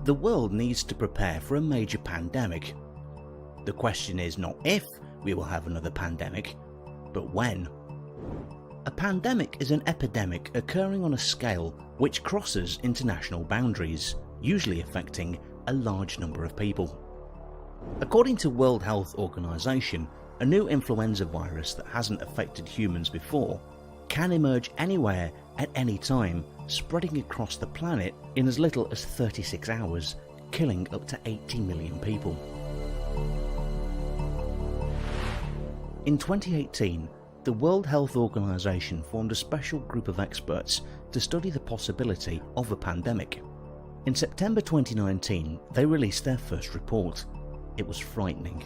The world needs to prepare for a major pandemic. The question is not if we will have another pandemic, but when. A pandemic is an epidemic occurring on a scale which crosses international boundaries, usually affecting a large number of people. According to World Health Organization, a new influenza virus that hasn't affected humans before can emerge anywhere at any time, spreading across the planet in as little as 36 hours, killing up to 80 million people. In 2018, the World Health Organization formed a special group of experts to study the possibility of a pandemic. In September 2019, they released their first report. It was frightening.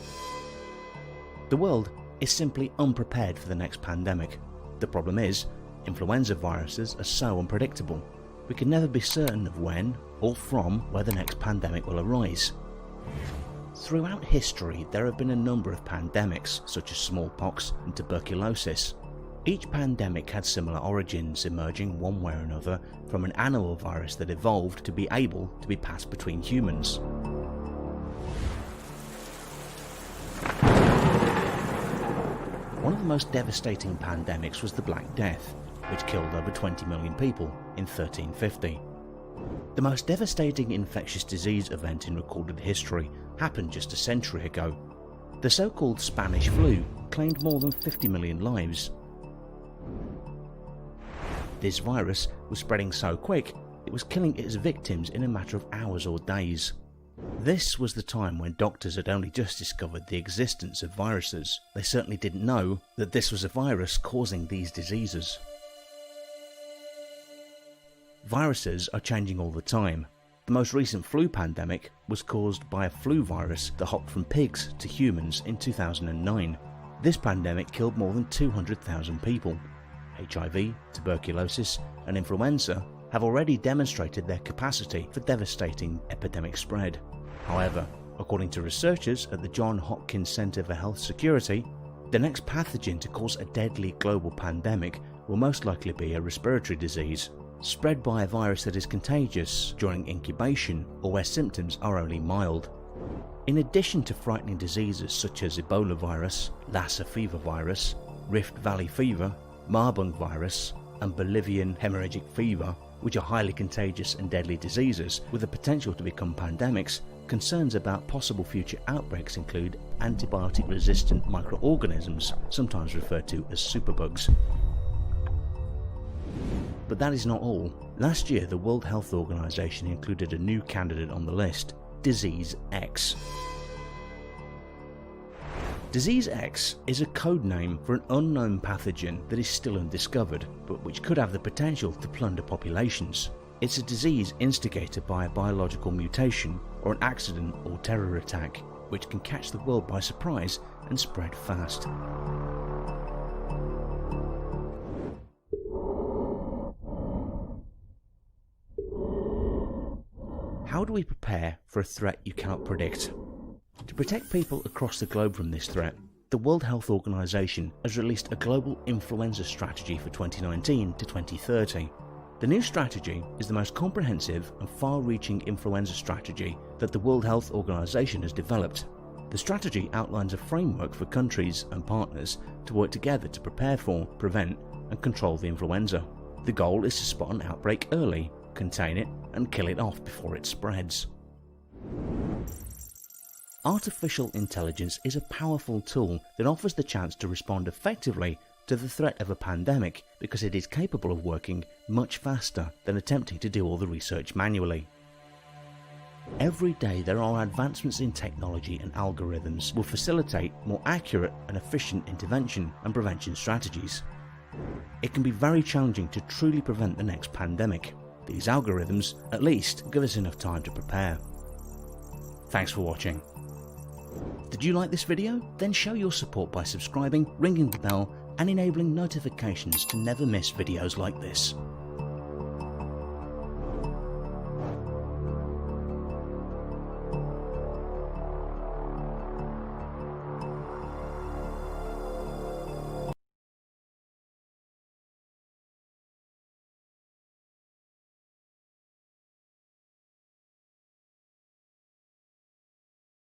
The world is simply unprepared for the next pandemic. The problem is, influenza viruses are so unpredictable. We can never be certain of when or from where the next pandemic will arise. Throughout history, there have been a number of pandemics, such as smallpox and tuberculosis. Each pandemic had similar origins, emerging one way or another from an animal virus that evolved to be able to be passed between humans. One of the most devastating pandemics was the Black Death, which killed over 20 million people in 1350. The most devastating infectious disease event in recorded history happened just a century ago. The so-called Spanish flu claimed more than 50 million lives. This virus was spreading so quick, it was killing its victims in a matter of hours or days. This was the time when doctors had only just discovered the existence of viruses. They certainly didn't know that this was a virus causing these diseases. Viruses are changing all the time. The most recent flu pandemic was caused by a flu virus that hopped from pigs to humans in 2009. This pandemic killed more than 200,000 people. HIV, tuberculosis, and influenza have already demonstrated their capacity for devastating epidemic spread. However, according to researchers at the Johns Hopkins Center for Health Security, the next pathogen to cause a deadly global pandemic will most likely be a respiratory disease, spread by a virus that is contagious during incubation or where symptoms are only mild. In addition to frightening diseases such as Ebola virus, Lassa fever virus, Rift Valley fever, Marburg virus, and Bolivian hemorrhagic fever, which are highly contagious and deadly diseases with the potential to become pandemics, concerns about possible future outbreaks include antibiotic-resistant microorganisms, sometimes referred to as superbugs. But that is not all. Last year, the World Health Organization included a new candidate on the list, Disease X. Disease X is a code name for an unknown pathogen that is still undiscovered, but which could have the potential to plunder populations. It's a disease instigated by a biological mutation or an accident or terror attack, which can catch the world by surprise and spread fast. How do we prepare for a threat you cannot predict? To protect people across the globe from this threat, the World Health Organization has released a global influenza strategy for 2019 to 2030. The new strategy is the most comprehensive and far-reaching influenza strategy that the World Health Organization has developed. The strategy outlines a framework for countries and partners to work together to prepare for, prevent, and control the influenza. The goal is to spot an outbreak early, contain it, and kill it off before it spreads. Artificial intelligence is a powerful tool that offers the chance to respond effectively to the threat of a pandemic because it is capable of working much faster than attempting to do all the research manually. Every day there are advancements in technology and algorithms will facilitate more accurate and efficient intervention and prevention strategies. It can be very challenging to truly prevent the next pandemic. These algorithms, at least, give us enough time to prepare. Thanks for watching. Did you like this video? Then show your support by subscribing, ringing the bell, and enabling notifications to never miss videos like this.